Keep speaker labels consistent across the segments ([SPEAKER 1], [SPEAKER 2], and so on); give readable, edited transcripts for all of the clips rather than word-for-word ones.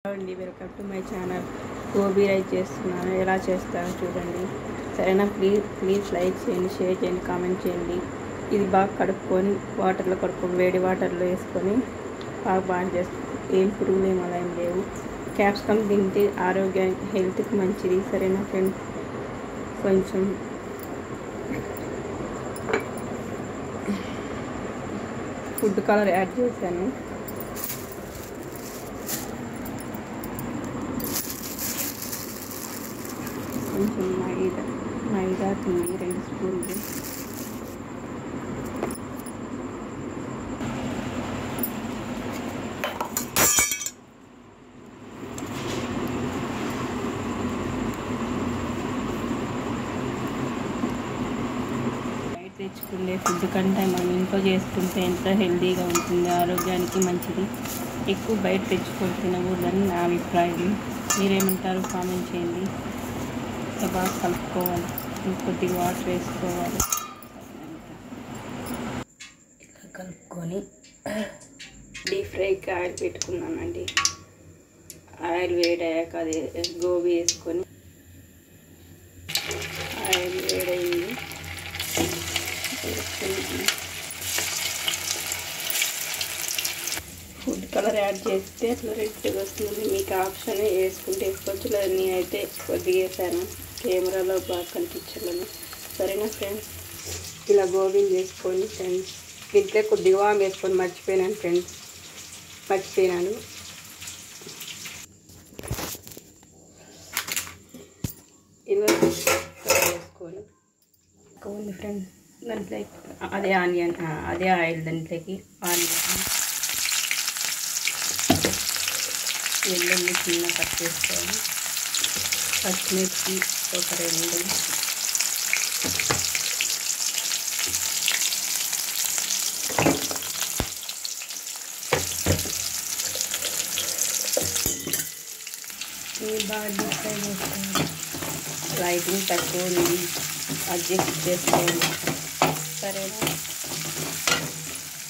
[SPEAKER 1] అండి welcome to my channel. Gobi rice చేస్తున్నాను. ఎలా చేస్తారో చూడండి. సరేనా? ప్లీజ్ లైక్ చేయండి, షేర్ చేయండి, కామెంట్ చేయండి. ఇది బాగా కడుక్కొని వాటర్లో కడుక్కొని వేడి వాటర్లో వేసుకొని బాగా బాగా చేస్తాం. ఏం పురుగులు ఏం అలా ఏం లేవు. క్యాప్సికమ్ తింటే ఆరోగ్యానికి హెల్త్కి మంచిది. సరేనా ఫ్రెండ్స్? కొంచెం ఫుడ్ కలర్ యాడ్ చేశాను. కొంచెం మైదా పిండి 2 స్పూన్లు, బయట తెచ్చుకునే ఫుడ్ కంటే మనం ఇంట్లో చేసుకుంటే ఎంత హెల్తీగా ఉంటుంది, ఆరోగ్యానికి మంచిది. ఎక్కువ బయట తెచ్చుకొని తినకూడదని నా అభిప్రాయం. మీరేమంటారు? కామెంట్ చేయండి. బాగా కలుపుకోవాలి. కొద్దిగా వాటర్ వేసుకోవాలి. ఇలా కలుపుకొని డీప్ ఫ్రైకి ఆయిల్ పెట్టుకున్నానండి. ఆయిల్ వేడయ్యాక అది గోబీ వేసుకొని ఆయిల్ వేడయింది. ఫుడ్ కలర్ యాడ్ చేస్తే అట్లా రెడ్గా వస్తుంది. మీకు ఆప్షన్ వేసుకుంటే వేసుకోవచ్చు, లేదు నేనైతే కొద్దిగా వేసాను కెమెరాలో బాగా కనిపించాలని. సరేనా ఫ్రెండ్స్? ఇలా గోబీని వేసుకొని ఫ్రెండ్స్ దీంట్లో కొద్దిగా వామ్ వేసుకొని మర్చిపోయినాను ఫ్రెండ్స్, మర్చిపోయినాను. ఇలా వేసుకొని ఉంది ఫ్రెండ్స్. దాంట్లో అదే ఆనియన్, అదే ఆయిల్, దాంట్లోకి ఆనియన్ వెల్లుల్లి చిన్న కట్ చేసుకోవాలి. పచ్చిమిర్చి ఒక 2, బాగా డీప్ ఫ్రై చేసుకోవాలి. లైటింగ్ తక్కువ ఉంది, అడ్జస్ట్ చేసుకోండి. సరేనా?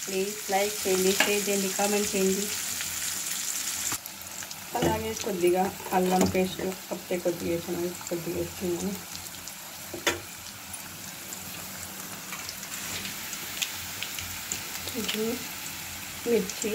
[SPEAKER 1] ప్లీజ్ లైక్ చేయండి, షేర్ చేయండి, కామెంట్ చేయండి. అలాగే కొద్దిగా అల్లం పేస్ట్ అప్పుడే కొద్దిగా వేసాను, కొద్దిగా వేస్తున్నాను. మిర్చి,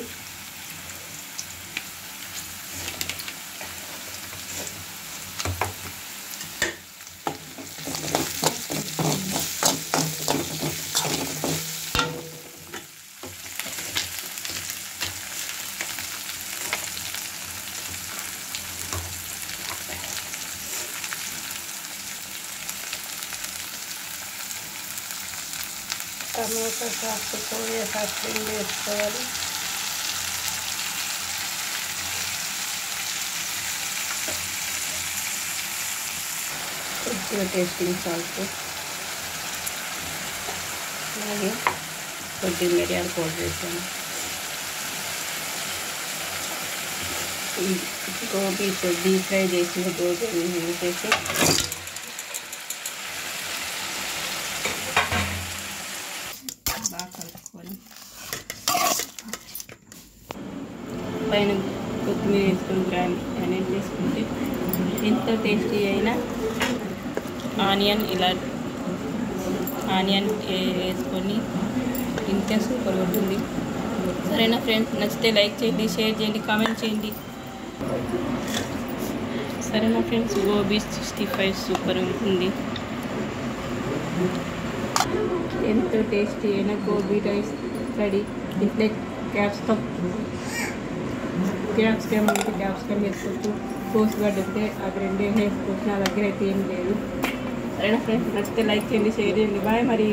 [SPEAKER 1] టమాటా సాస్, సోయా సాస్ వేసుకోవాలి. కొద్దిగా టేస్టింగ్ సాల్ట్, అలాగే కొద్దిగా మిరియాల పౌడర్ వేసాను. గోబీ డీప్ ఫ్రై చేసిన గోబీని వేసేసి బాగా కలుపుకొని పైన కొత్తిమీర వేసుకొని గ్రైండ్ చేసుకుంటే ఎంతో టేస్టీ అయిన ఆనియన్ వేసుకొని తింటే సూపర్ ఉంటుంది. సరేనా ఫ్రెండ్స్? నచ్చితే లైక్ చేయండి, షేర్ చేయండి, కామెంట్ చేయండి. సరేనా ఫ్రెండ్స్? గోబీ 65 సూపర్ ఉంటుంది. ఎంతో టేస్టీ అయిన గోబీ రైస్ రెడీ. ఇంట్లో క్యాప్సికమ్ ఉంటే క్యాప్సికమ్ వేసుకోవచ్చు, కోసుగడ్డ ఉంటే అది 2 వేసుకోవచ్చు. నా దగ్గర అయితే ఏం లేదు. సరేనా ఫ్రెండ్స్? నచ్చితే లైక్ చేయండి, షేర్ చేయండి. బాయ్ మరి.